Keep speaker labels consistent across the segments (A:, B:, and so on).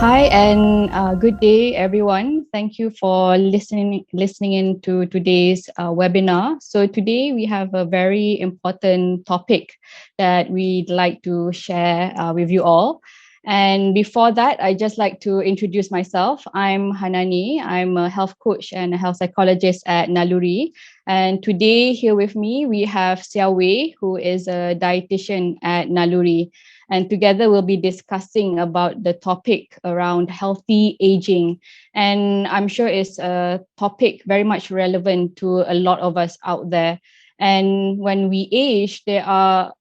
A: Hi and good day, everyone. Thank you for listening in to today's webinar. So today we have a very important topic that we'd like to share with you all. And before that, I just like to introduce myself. I'm Hanani. I'm a health coach and a health psychologist at Naluri. And today here with me we have Seow Wei, who is a dietitian at Naluri, and together we'll be discussing about the topic around healthy aging. And I'm sure it's a topic very much relevant to a lot of us out there. And when we age, there are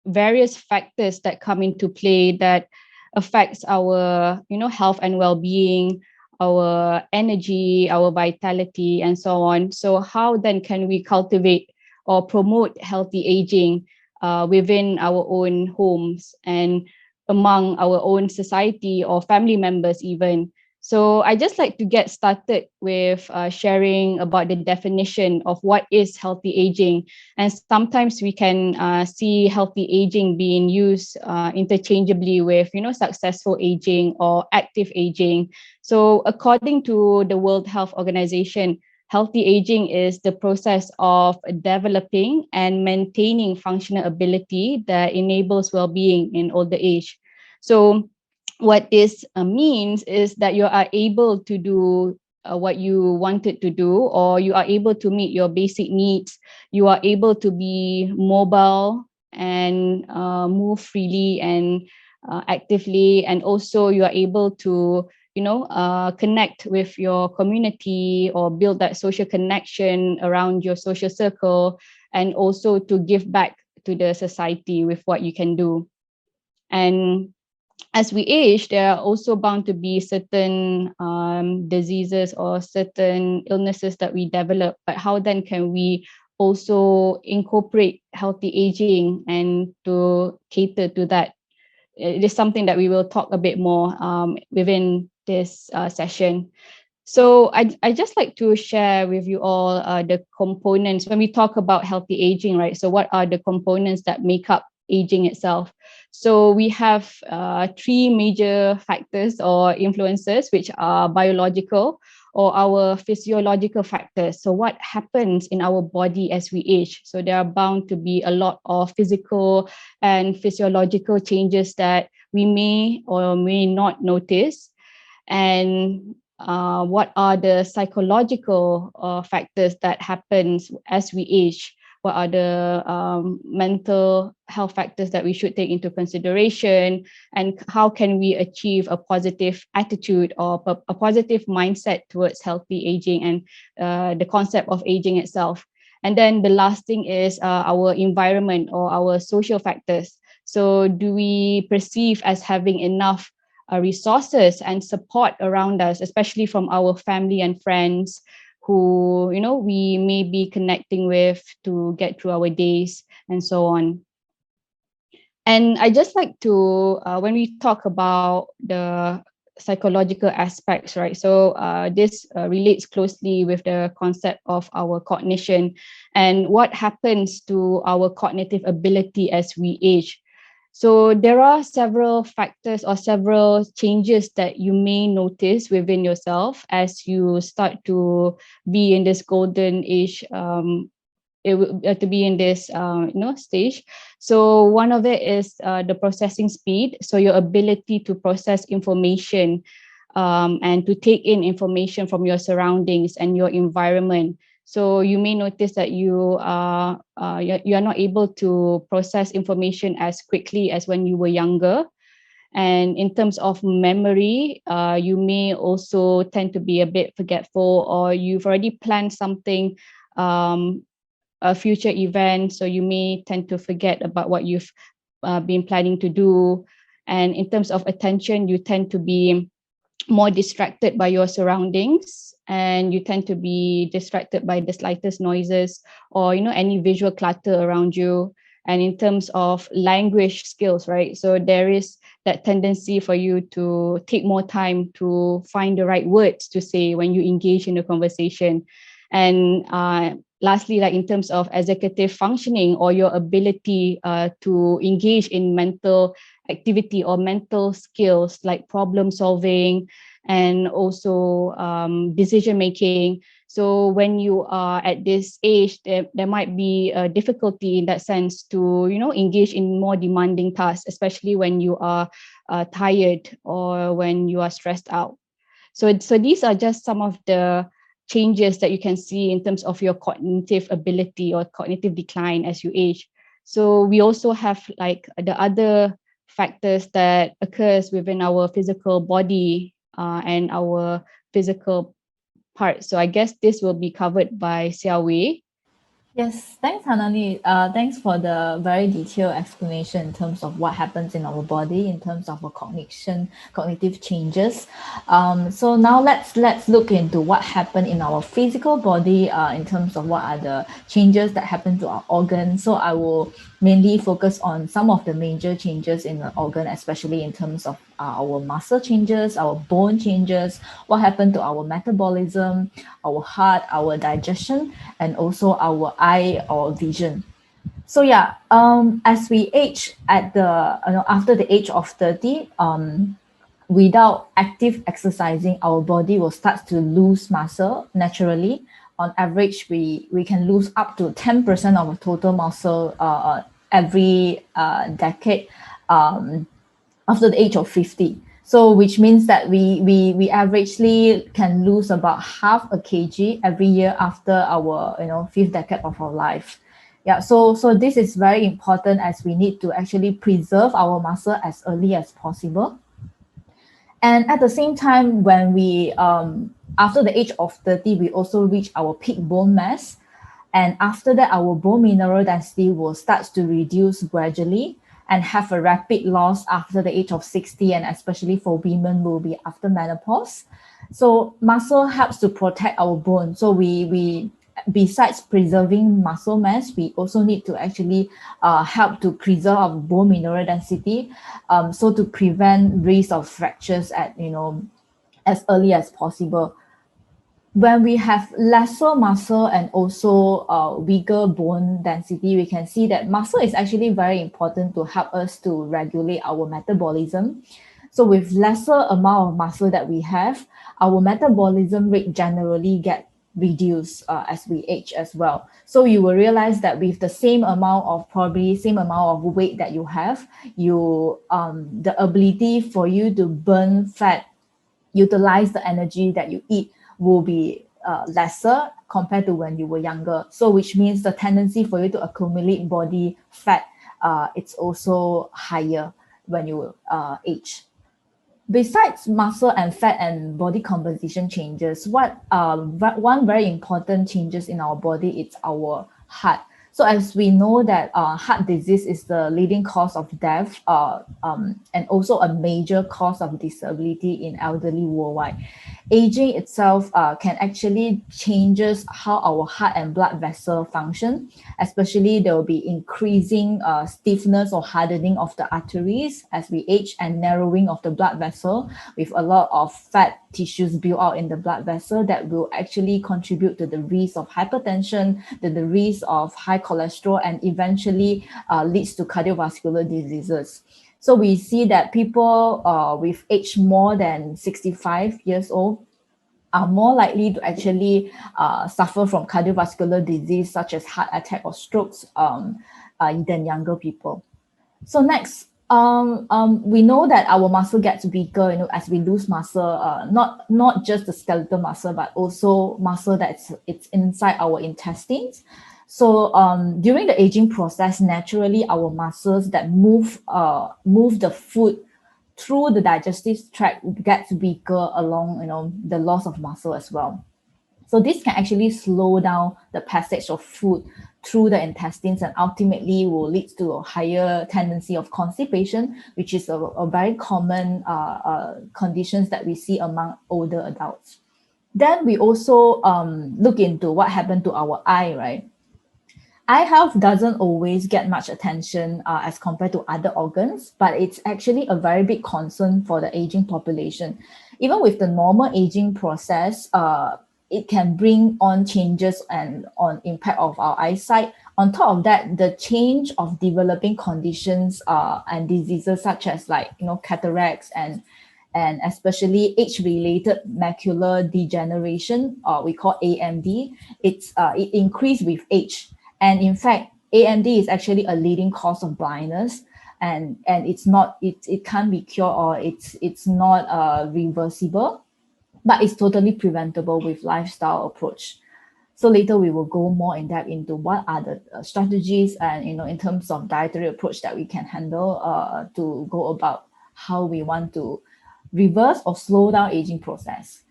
A: various factors that come into play that affects our health and well-being, our energy, our vitality, and so on. So how then can we cultivate or promote healthy aging within our own homes and among our own society or family members even? So I just like to get started with sharing about the definition of what is healthy aging. And sometimes we can see healthy aging being used interchangeably with successful aging or active aging. So according to the World Health Organization, healthy aging is the process of developing and maintaining functional ability that enables well-being in older age. So what this means is that you are able to do what you wanted to do, or you are able to meet your basic needs. You are able to be mobile and move freely and actively, and also you are able to connect with your community or build that social connection around your social circle, and also to give back to the society with what you can do. And as we age, there are also bound to be certain diseases or certain illnesses that we develop. But how then can we also incorporate healthy aging and to cater to that? It is something that we will talk a bit more within this session. So I just like to share with you all the components when we talk about healthy aging, right? So what are the components that make up aging itself? So we have three major factors or influences, which are biological or our physiological factors. So what happens in our body as we age? So there are bound to be a lot of physical and physiological changes that we may or may not notice. And what are the psychological factors that happens as we age? What are the mental health factors that we should take into consideration? And how can we achieve a positive attitude or a positive mindset towards healthy aging and the concept of aging itself? And then the last thing is our environment or our social factors. So do we perceive as having enough resources and support around us, especially from our family and friends who we may be connecting with to get through our days and so on. And I just like to when we talk about the psychological aspects, right? So this relates closely with the concept of our cognition and what happens to our cognitive ability as we age. So there are several factors or several changes that you may notice within yourself as you start to be in this golden age, to be in this stage. So one of it is the processing speed. So your ability to process information and to take in information from your surroundings and your environment. So you may notice that you are not able to process information as quickly as when you were younger. And in terms of memory, you may also tend to be a bit forgetful, or you've already planned something, a future event, so you may tend to forget about what you've been planning to do. And in terms of attention, you tend to be more distracted by your surroundings, and you tend to be distracted by the slightest noises or any visual clutter around you. And in terms of language skills, right, so there is that tendency for you to take more time to find the right words to say when you engage in a conversation. And lastly, like in terms of executive functioning or your ability to engage in mental activity or mental skills like problem solving and also decision making. So when you are at this age, there might be a difficulty in that sense to, engage in more demanding tasks, especially when you are tired or when you are stressed out. So these are just some of the changes that you can see in terms of your cognitive ability or cognitive decline as you age. So we also have like the other factors that occurs within our physical body and our physical part. So I guess this will be covered by Seow Wei.
B: Yes, thanks, Hanani. Thanks for the very detailed explanation in terms of what happens in our body in terms of our cognitive changes. So now let's look into what happened in our physical body in terms of what are the changes that happen to our organs. So I will mainly focus on some of the major changes in the organ, especially in terms of our muscle changes, our bone changes, what happened to our metabolism, our heart, our digestion, and also our eye or vision. So yeah, as we age at the after the age of 30, without active exercising, our body will start to lose muscle naturally. On average, we can lose up to 10% of total muscle every decade after the age of 50. So which means that we averagely can lose about half a kg every year after our fifth decade of our life. Yeah, so this is very important as we need to actually preserve our muscle as early as possible. And at the same time, when we after the age of 30, we also reach our peak bone mass. And after that, our bone mineral density will start to reduce gradually and have a rapid loss after the age of 60, and especially for women will be after menopause. So muscle helps to protect our bone. So we besides preserving muscle mass, we also need to actually help to preserve our bone mineral density, so to prevent risk of fractures at as early as possible. When we have lesser muscle and also weaker bone density, we can see that muscle is actually very important to help us to regulate our metabolism. So with lesser amount of muscle that we have, our metabolism rate generally get reduced as we age as well. So you will realize that with the same amount of weight that you have, the ability for you to burn fat, utilize the energy that you eat will be lesser compared to when you were younger. So which means the tendency for you to accumulate body fat, it's also higher when you age. Besides muscle and fat and body composition changes, one very important changes in our body is our heart. So as we know that heart disease is the leading cause of death and also a major cause of disability in elderly worldwide. Aging itself can actually changes how our heart and blood vessel function, especially there will be increasing stiffness or hardening of the arteries as we age and narrowing of the blood vessel with a lot of fat tissues built out in the blood vessel that will actually contribute to the risk of hypertension, to the risk of high cholesterol, and eventually leads to cardiovascular diseases. So we see that people with age more than 65 years old are more likely to actually suffer from cardiovascular disease such as heart attack or strokes than younger people. So next, we know that our muscle gets weaker, as we lose muscle, not just the skeletal muscle, but also muscle it's inside our intestines. So during the aging process, naturally our muscles that move the food through the digestive tract gets weaker along the loss of muscle as well. So this can actually slow down the passage of food through the intestines and ultimately will lead to a higher tendency of constipation, which is a very common conditions that we see among older adults. Then we also look into what happened to our eye, right? Eye health doesn't always get much attention as compared to other organs, but it's actually a very big concern for the aging population. Even with the normal aging process, it can bring on changes and on impact of our eyesight. On top of that, the change of developing conditions and diseases such as like, cataracts and especially age-related macular degeneration, we call AMD. It increased with age, and in fact, AMD is actually a leading cause of blindness, and it can't be cured, or it's not reversible, but it's totally preventable with lifestyle approach. So later we will go more in depth into what are the strategies and in terms of dietary approach that we can handle to go about how we want to reverse or slow down aging process.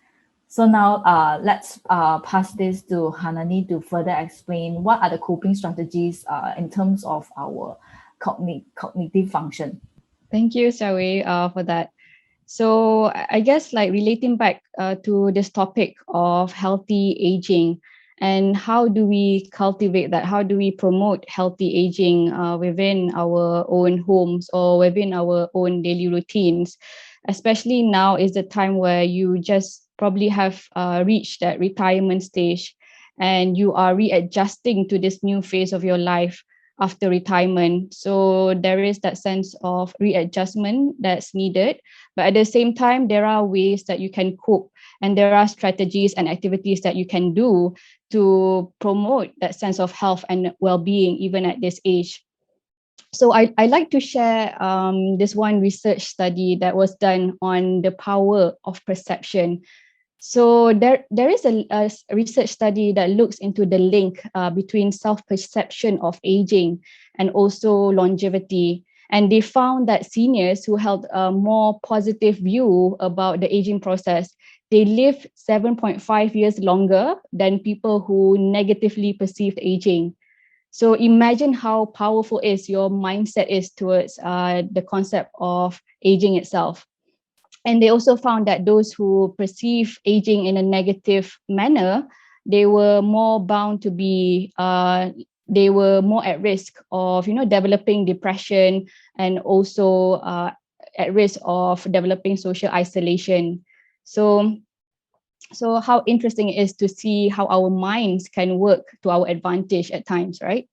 B: So now let's pass this to Hanani to further explain what are the coping strategies in terms of our cognitive function.
A: Thank you, Seow Wei, for that. So I guess like relating back to this topic of healthy aging, and how do we cultivate that? How do we promote healthy aging within our own homes or within our own daily routines? Especially now is the time where you just probably have reached that retirement stage, and you are readjusting to this new phase of your life after retirement. So there is that sense of readjustment that's needed. But at the same time, there are ways that you can cope, and there are strategies and activities that you can do to promote that sense of health and well-being even at this age. So I like to share this one research study that was done on the power of perception. So there is a research study that looks into the link between self-perception of aging and also longevity. And they found that seniors who held a more positive view about the aging process, they lived 7.5 years longer than people who negatively perceived aging. So imagine how powerful is your mindset is towards the concept of aging itself. And they also found that those who perceive aging in a negative manner, they were more bound to be they were more at risk of developing depression, and also at risk of developing social isolation. So how interesting it is to see how our minds can work to our advantage at times, right?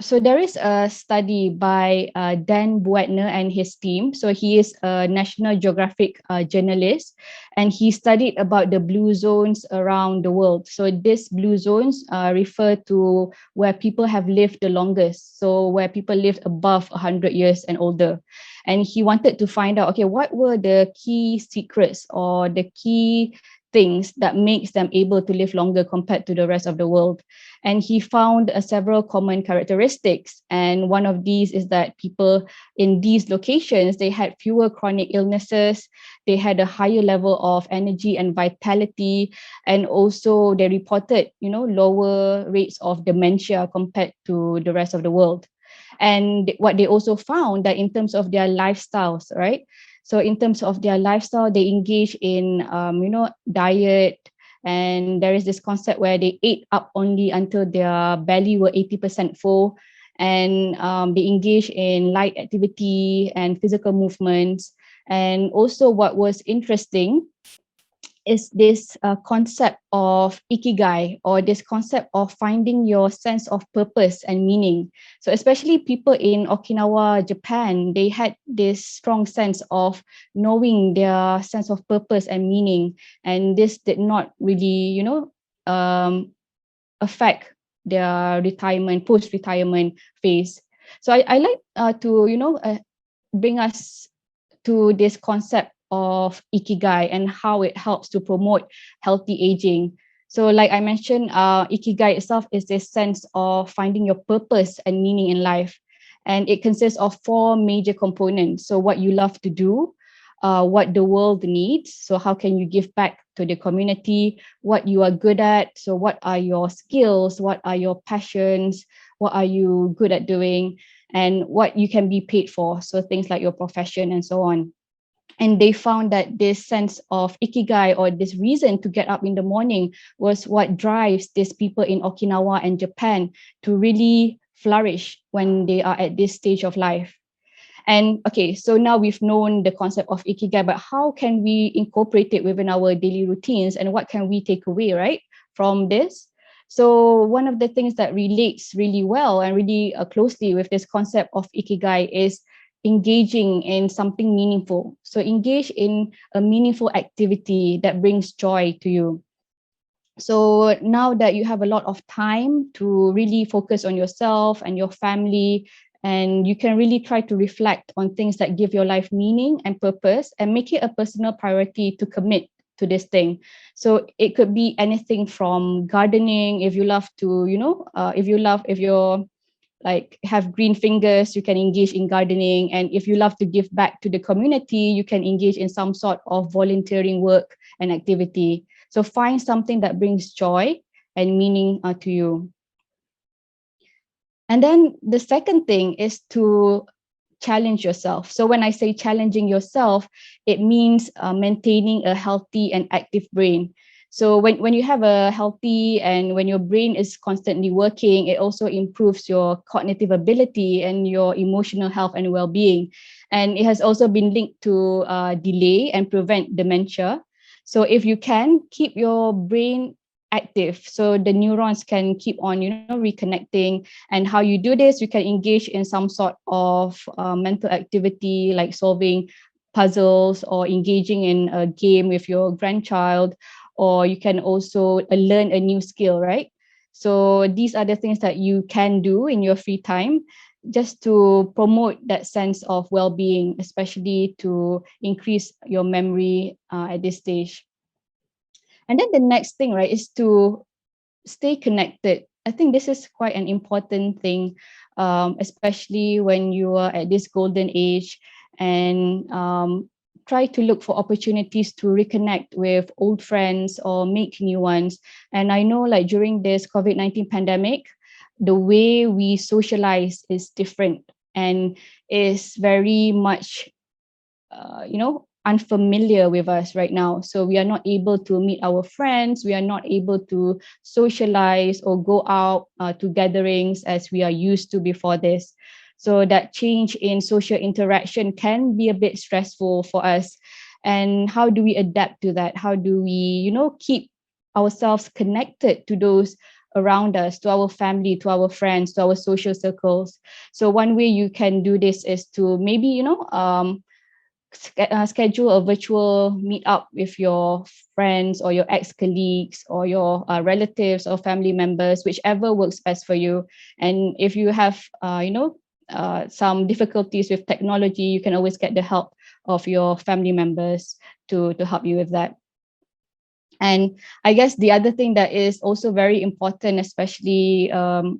A: So there is a study by Dan Buettner and his team. So he is a National Geographic journalist, and he studied about the blue zones around the world. So these blue zones refer to where people have lived the longest. So where people lived above 100 years and older. And he wanted to find out, okay, what were the key secrets or the key things that makes them able to live longer compared to the rest of the world. And he found several common characteristics. And one of these is that people in these locations, they had fewer chronic illnesses, they had a higher level of energy and vitality, and also they reported, lower rates of dementia compared to the rest of the world. And what they also found that in terms of their lifestyles, right? So in terms of their lifestyle, they engage in, diet, and there is this concept where they ate up only until their belly were 80% full, and they engage in light activity and physical movements. And also what was interesting is this concept of Ikigai, or this concept of finding your sense of purpose and meaning. So especially people in Okinawa, Japan, they had this strong sense of knowing their sense of purpose and meaning. And this did not really, affect their retirement, post-retirement phase. So I like to, bring us to this concept of Ikigai and how it helps to promote healthy aging. So like I mentioned, Ikigai itself is this sense of finding your purpose and meaning in life. And it consists of four major components. So what you love to do, what the world needs. So how can you give back to the community? What you are good at. So what are your skills? What are your passions? What are you good at doing? And what you can be paid for. So things like your profession and so on. And they found that this sense of Ikigai, or this reason to get up in the morning, was what drives these people in Okinawa and Japan to really flourish when they are at this stage of life. And okay, so now we've known the concept of Ikigai, but how can we incorporate it within our daily routines, and what can we take away, right? from this. So one of the things that relates really well and really closely with this concept of Ikigai is engaging in something meaningful. So engage in a meaningful activity that brings joy to you. So now that you have a lot of time to really focus on yourself and your family, and you can really try to reflect on things that give your life meaning and purpose and make it a personal priority to commit to this thing. So it could be anything from gardening, if you love to, if you're like have green fingers, you can engage in gardening. And if you love to give back to the community, you can engage in some sort of volunteering work and activity. So find something that brings joy and meaning to you. And then the second thing is to challenge yourself. So when I say challenging yourself, it means maintaining a healthy and active brain. So when you have a healthy and when your brain is constantly working, it also improves your cognitive ability and your emotional health and well-being. And it has also been linked to delay and prevent dementia. So if you can keep your brain active, so the neurons can keep on, reconnecting. And how you do this, you can engage in some sort of mental activity like solving puzzles or engaging in a game with your grandchild, or you can also learn a new skill, right? So these are the things that you can do in your free time just to promote that sense of well-being, especially to increase your memory at this stage. And then the next thing, right, is to stay connected. I think this is quite an important thing, especially when you are at this golden age, and try to look for opportunities to reconnect with old friends or make new ones. And I know, like during this COVID-19 pandemic, the way we socialize is different and is very much unfamiliar with us right now. So we are not able to meet our friends, we are not able to socialize or go out to gatherings as we are used to before this. So that change in social interaction can be a bit stressful for us. And how do we adapt to that? How do we, keep ourselves connected to those around us, to our family, to our friends, to our social circles? So one way you can do this is to maybe, schedule a virtual meetup with your friends or your ex-colleagues or your relatives or family members, whichever works best for you. And if you have, some difficulties with technology, you can always get the help of your family members to help you with that. And I guess the other thing that is also very important, especially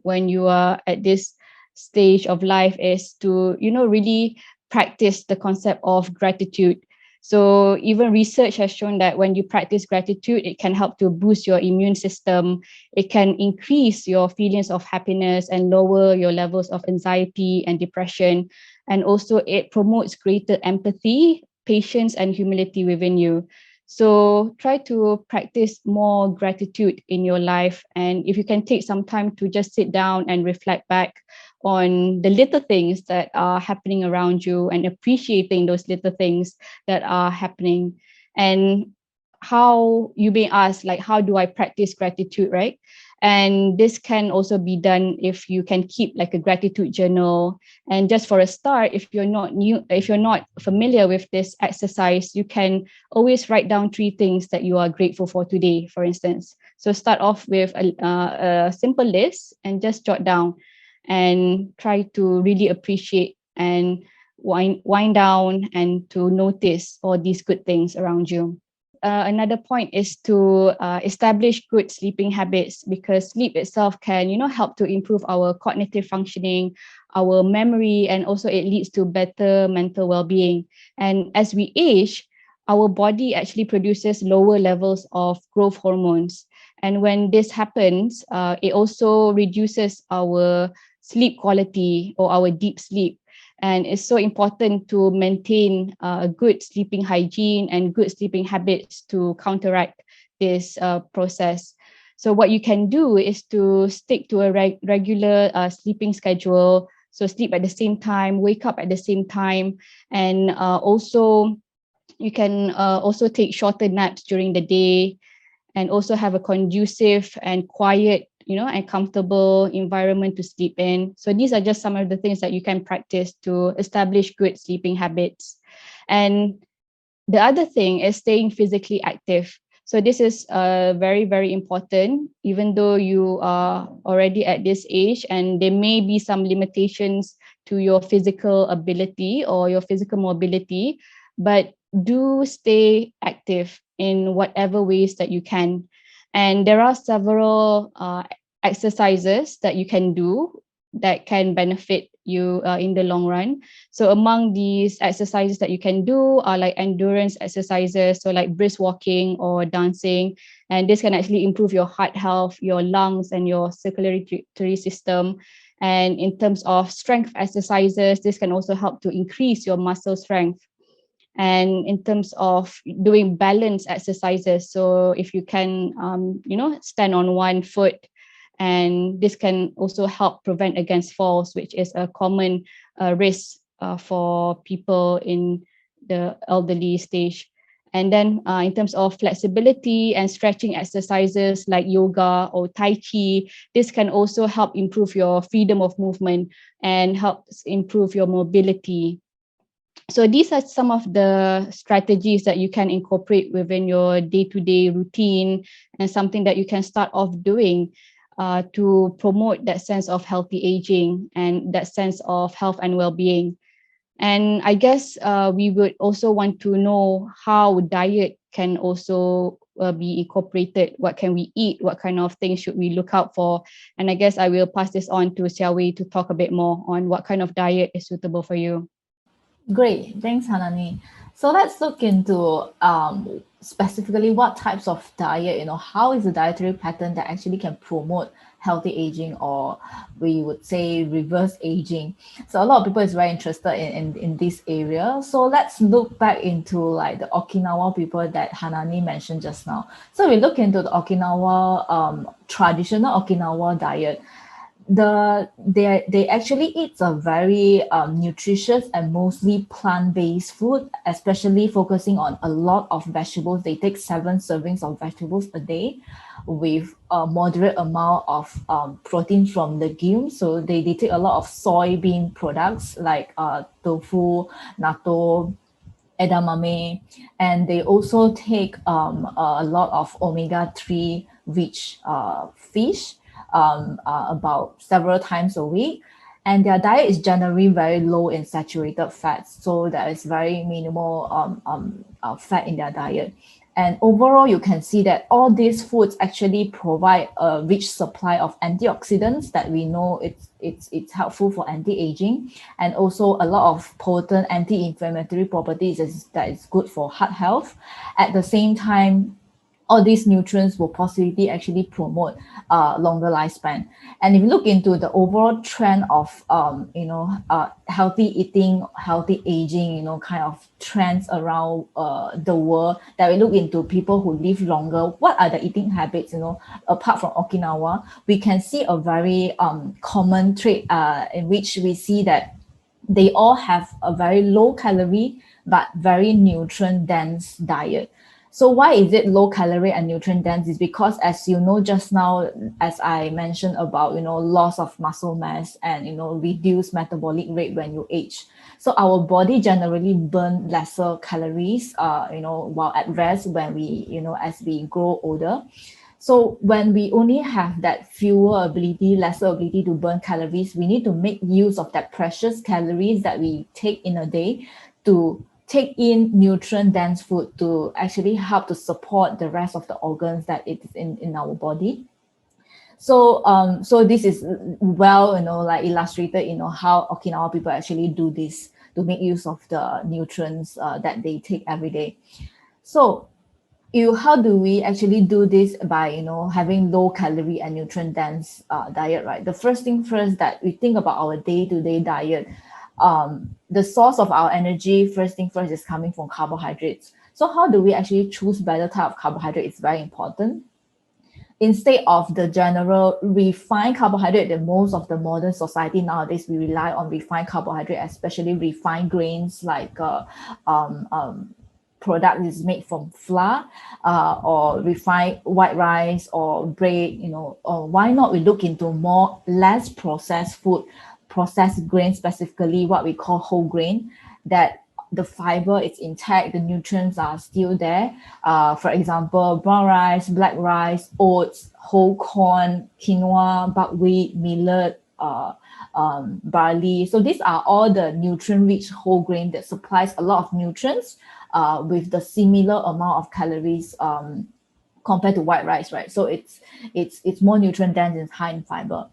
A: when you are at this stage of life, is to, really practice the concept of gratitude. So even research has shown that when you practice gratitude, it can help to boost your immune system. It can increase your feelings of happiness and lower your levels of anxiety and depression. And also it promotes greater empathy, patience, and humility within you. So try to practice more gratitude in your life. And if you can take some time to just sit down and reflect back on the little things that are happening around you and appreciating those little things that are happening. And how you may ask, like, how do I practice gratitude, right? And this can also be done if you can keep like a gratitude journal. And just for a start, if you're not familiar with this exercise, you can always write down 3 things that you are grateful for today, for instance. So start off with a simple list and just jot down and try to really appreciate and wind down and to notice all these good things around you. Another point is to establish good sleeping habits, because sleep itself can, help to improve our cognitive functioning, our memory, and also it leads to better mental well-being. And as we age, our body actually produces lower levels of growth hormones. And when this happens, it also reduces our sleep quality or our deep sleep. And it's so important to maintain a good sleeping hygiene and good sleeping habits to counteract this process. So what you can do is to stick to a regular sleeping schedule. So sleep at the same time, wake up at the same time, and also you can also take shorter naps during the day. and also have a conducive and quiet, and comfortable environment to sleep in. So these are just some of the things that you can practice to establish good sleeping habits. And the other thing is staying physically active. So this is very, very important, even though you are already at this age and there may be some limitations to your physical ability or your physical mobility, but do stay active in whatever ways that you can. And there are several exercises that you can do that can benefit you in the long run. So among these exercises that you can do are like endurance exercises, so like brisk walking or dancing, and this can actually improve your heart health, your lungs, and your circulatory system. And in terms of strength exercises, this can also help to increase your muscle strength. And in terms of doing balance exercises, so if you can stand on one foot, and this can also help prevent against falls, which is a common risk for people in the elderly stage. And then in terms of flexibility and stretching exercises like yoga or tai chi, this can also help improve your freedom of movement and helps improve your mobility. So these are some of the strategies that you can incorporate within your day-to-day routine, and something that you can start off doing to promote that sense of healthy aging and that sense of health and well-being. And I guess we would also want to know how diet can also be incorporated. What can we eat? What kind of things should we look out for? And I guess I will pass this on to Seow Wei to talk a bit more on what kind of diet is suitable for you.
B: Great, thanks, Hanani. So let's look into specifically what types of diet, how is the dietary pattern that actually can promote healthy aging, or we would say reverse aging. So a lot of people is very interested in this area. So let's look back into like the Okinawa people that Hanani mentioned just now. So we look into the Okinawa traditional Okinawa diet. They actually eat a very nutritious and mostly plant-based food, especially focusing on a lot of vegetables. They take 7 servings of vegetables a day with a moderate amount of protein from legumes. So they take a lot of soybean products like tofu, natto, edamame, and they also take a lot of omega-3 rich fish about several times a week. And their diet is generally very low in saturated fats, so there is very minimal fat in their diet. And overall, you can see that all these foods actually provide a rich supply of antioxidants that we know it's helpful for anti-aging, and also a lot of potent anti-inflammatory properties that is good for heart health. At the same time, all these nutrients will possibly actually promote longer lifespan. And if you look into the overall trend of healthy eating, healthy aging, kind of trends around the world, that we look into people who live longer, what are the eating habits, apart from Okinawa, we can see a very common trait in which we see that they all have a very low calorie but very nutrient dense diet. So why is it low calorie and nutrient dense? Is because, as you know just now, as I mentioned about, loss of muscle mass and, reduced metabolic rate when you age. So our body generally burn lesser calories, while at rest when we, as we grow older. So when we only have that lesser ability to burn calories, we need to make use of that precious calories that we take in a day to take in nutrient dense food to actually help to support the rest of the organs that it is in our body. So this is well, like illustrated, how Okinawa people actually do this to make use of the nutrients that they take every day. So how do we actually do this by having low calorie and nutrient dense diet, right? The first thing first, that we think about our day-to-day diet. The source of our energy, first thing first, is coming from carbohydrates. So how do we actually choose better type of carbohydrate? It's very important. Instead of the general refined carbohydrate that most of the modern society nowadays, we rely on refined carbohydrate, especially refined grains like product is made from flour or refined white rice or bread, or why not we look into more less processed food, processed grain, specifically what we call whole grain, that the fiber is intact, the nutrients are still there. For example, brown rice, black rice, oats, whole corn, quinoa, buckwheat, millet, barley. So these are all the nutrient-rich whole grain that supplies a lot of nutrients with the similar amount of calories compared to white rice, right? So it's more nutrient dense and high in fiber.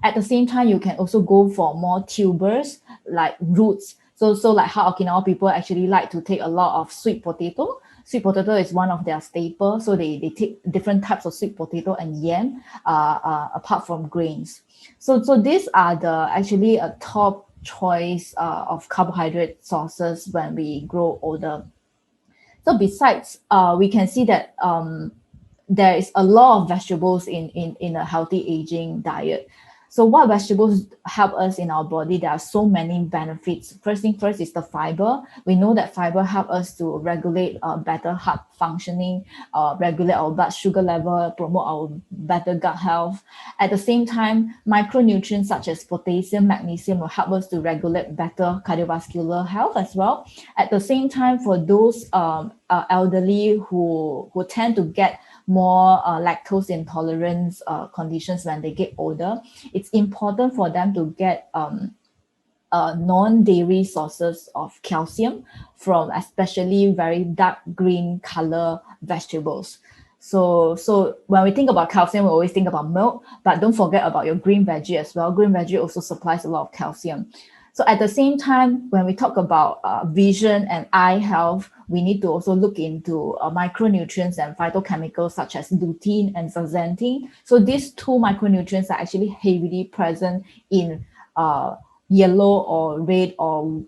B: At the same time, you can also go for more tubers like roots. So like how Okinawa people actually like to take a lot of sweet potato. Sweet potato is one of their staples, so they take different types of sweet potato and yam apart from grains. So these are the actually a top choice of carbohydrate sources when we grow older. So besides, we can see that there is a lot of vegetables in a healthy aging diet. So what vegetables help us in our body? There are so many benefits. First thing first is the fiber. We know that fiber help us to regulate better heart functioning, regulate our blood sugar level, promote our better gut health. At the same time, micronutrients such as potassium, magnesium will help us to regulate better cardiovascular health as well. At the same time, for those elderly who tend to get more lactose intolerance conditions when they get older, it's important for them to get non-dairy sources of calcium from especially very dark green color vegetables. So when we think about calcium, we always think about milk, but don't forget about your green veggie as well. Green veggie also supplies a lot of calcium. So at the same time, when we talk about vision and eye health, we need to also look into micronutrients and phytochemicals such as lutein and zeaxanthin. So these two micronutrients are actually heavily present in yellow or red or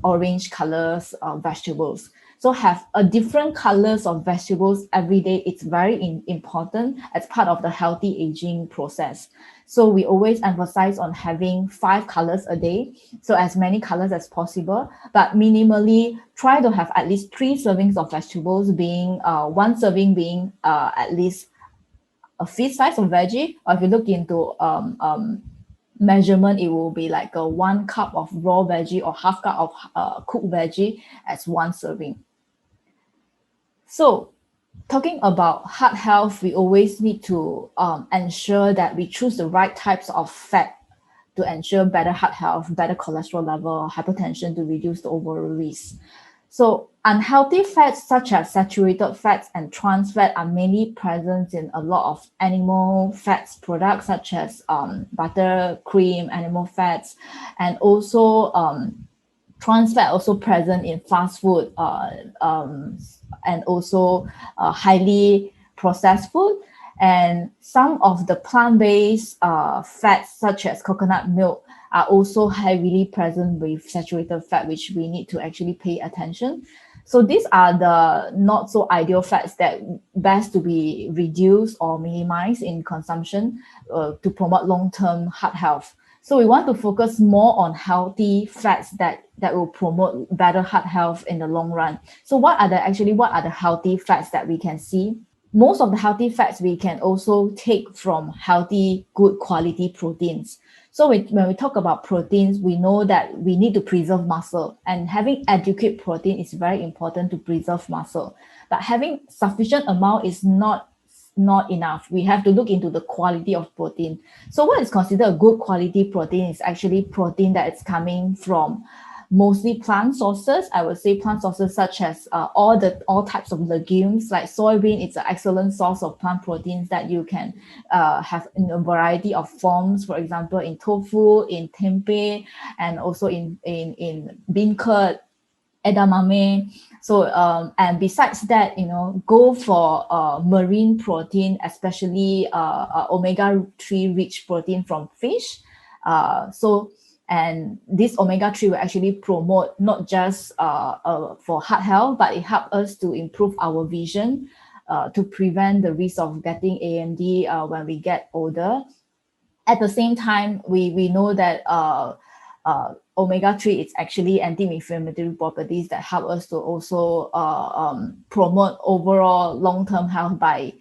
B: orange colors of vegetables. So have a different colors of vegetables every day. It's very important as part of the healthy aging process. So we always emphasize on having 5 colors a day. So as many colors as possible, but minimally try to have at least 3 servings of vegetables, being one serving being at least a fist size of veggie. Or if you look into measurement, it will be like a 1 cup of raw veggie or half cup of cooked veggie as 1 serving. So talking about heart health, we always need to ensure that we choose the right types of fat to ensure better heart health, better cholesterol level, hypertension to reduce the overall risk. So unhealthy fats such as saturated fats and trans fat are mainly present in a lot of animal fats products such as butter, cream, animal fats, and also trans fat also present in fast food and also highly processed food. And some of the plant-based fats such as coconut milk are also heavily present with saturated fat, which we need to actually pay attention. So these are the not so ideal fats that best to be reduced or minimized in consumption to promote long-term heart health. So we want to focus more on healthy fats that will promote better heart health in the long run. So what are the healthy fats that we can see? Most of the healthy fats we can also take from healthy, good quality proteins. So when we talk about proteins, we know that we need to preserve muscle, and having adequate protein is very important to preserve muscle. But having sufficient amount is not enough. We have to look into the quality of protein. So what is considered a good quality protein is actually protein that is coming from mostly plant sources. I would say plant sources such as all types of legumes, like soybean. It's an excellent source of plant proteins that you can have in a variety of forms. For example, in tofu, in tempeh, and also in bean curd, edamame. So and besides that, go for marine protein, especially omega-3 rich protein from fish. And this omega-3 will actually promote not just for heart health, but it helps us to improve our vision, to prevent the risk of getting AMD when we get older. At the same time, we know that omega-3, it's actually anti-inflammatory properties that help us to also promote overall long-term health by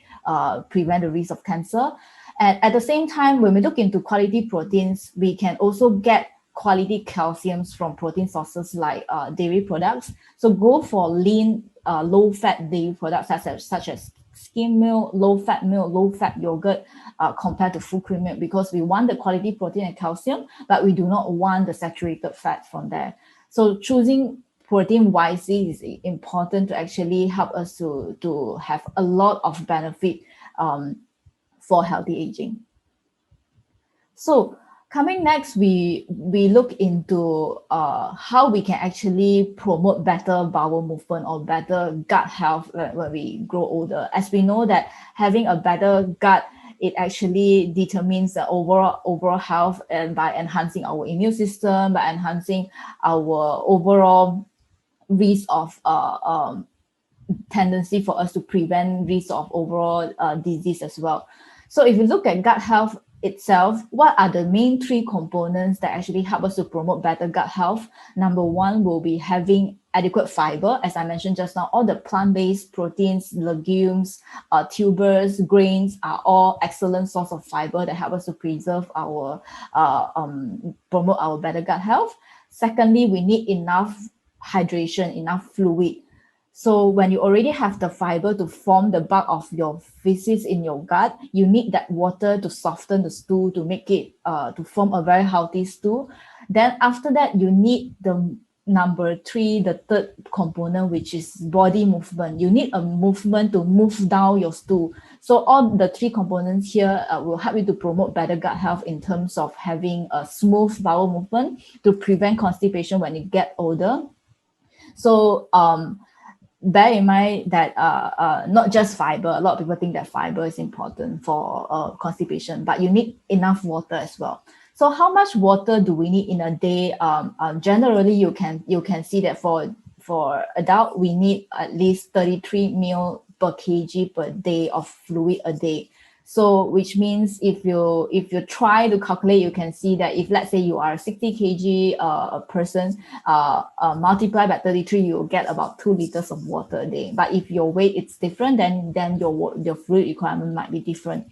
B: prevent the risk of cancer. And at the same time, when we look into quality proteins, we can also get quality calciums from protein sources like dairy products. So go for lean, low-fat dairy products such as skim milk, low-fat milk, low-fat yogurt, compared to full cream milk, because we want the quality protein and calcium, but we do not want the saturated fat from there. So choosing protein wisely is important to actually help us to have a lot of benefit for healthy aging. So coming next, we look into how we can actually promote better bowel movement or better gut health when we grow older. As we know that having a better gut, it actually determines the overall health, and by enhancing our immune system, by enhancing our overall risk of tendency for us to prevent risk of overall disease as well. So if you look at gut health itself, what are the main three components that actually help us to promote better gut health? Number one will be having adequate fiber. As I mentioned just now, all the plant-based proteins, legumes, tubers, grains are all excellent source of fiber that help us to preserve our promote our better gut health. Secondly, we need enough hydration, enough fluid. So when you already have the fiber to form the bulk of your feces in your gut, you need that water to soften the stool, to make it to form a very healthy stool. Then after that, you need the number three, the third component, which is body movement. You need a movement to move down your stool. So all the three components here will help you to promote better gut health in terms of having a smooth bowel movement to prevent constipation when you get older. So bear in mind that not just fiber. A lot of people think that fiber is important for constipation, but you need enough water as well. So how much water do we need in a day? Generally, you can see that for adult, we need at least 33 ml per kg per day of fluid a day. So which means if you try to calculate, you can see that if let's say you are a 60 kg person, multiply by 33, you'll get about 2 liters of water a day. But if your weight is different, then your fluid requirement might be different.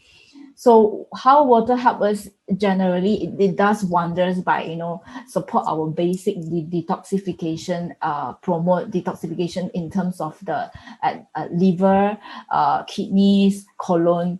B: So how water help us generally, it does wonders by support our basic detoxification, promote detoxification in terms of the liver, kidneys, colon.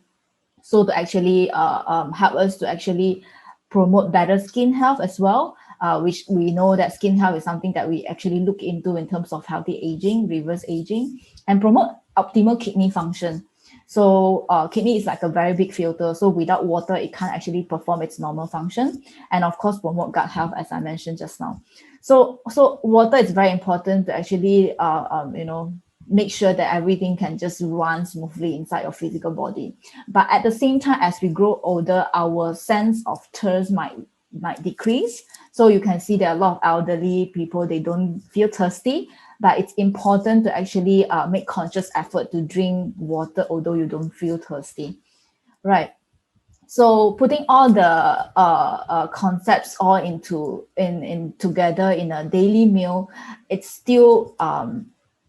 B: So to actually help us to actually promote better skin health as well, which we know that skin health is something that we actually look into in terms of healthy aging, reverse aging, and promote optimal kidney function. So kidney is like a very big filter. So without water, it can't actually perform its normal function. And of course, promote gut health, as I mentioned just now. So water is very important to actually, make sure that everything can just run smoothly inside your physical body. But at the same time, as we grow older, our sense of thirst might decrease. So you can see that a lot of elderly people, they don't feel thirsty, but it's important to actually make conscious effort to drink water, although you don't feel thirsty, right? So putting all the concepts all in together in a daily meal, it's still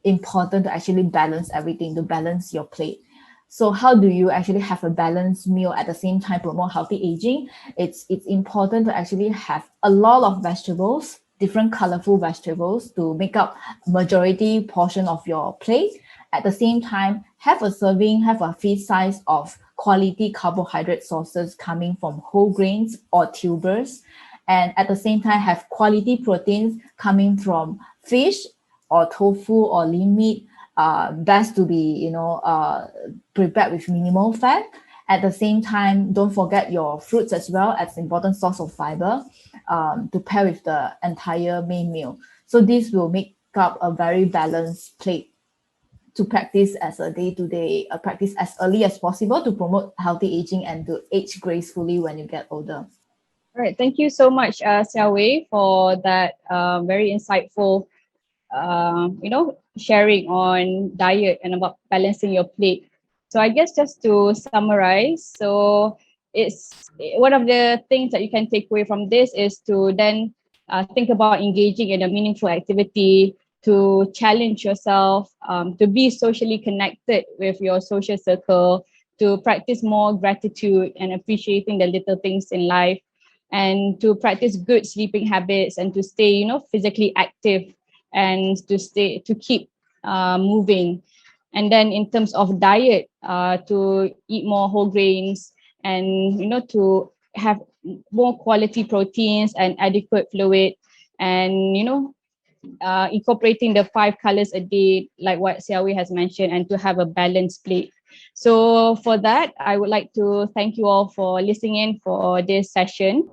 B: important to actually balance everything, to balance your plate. So how do you actually have a balanced meal at the same time promote healthy aging? It's important to actually have a lot of vegetables, different colorful vegetables, to make up majority portion of your plate. At the same time, have a feast size of quality carbohydrate sources coming from whole grains or tubers. And at the same time, have quality proteins coming from fish or tofu or lean meat. Best to be prepared with minimal fat. At the same time, don't forget your fruits as well as important source of fiber to pair with the entire main meal. So this will make up a very balanced plate to practice as a day-to-day practice as early as possible to promote healthy aging and to age gracefully when you get older.
A: All right. Thank you so much, Seow Wei, for that very insightful, sharing on diet and about balancing your plate. So I guess just to summarize, so it's one of the things that you can take away from this is to then think about engaging in a meaningful activity, to challenge yourself, to be socially connected with your social circle, to practice more gratitude and appreciating the little things in life, and to practice good sleeping habits, and to stay, physically active, and to keep moving. And then in terms of diet, to eat more whole grains, and to have more quality proteins and adequate fluid, and incorporating the 5 colors a day, like what Xiaowei has mentioned, and to have a balanced plate. So for that, I would like to thank you all for listening in for this session.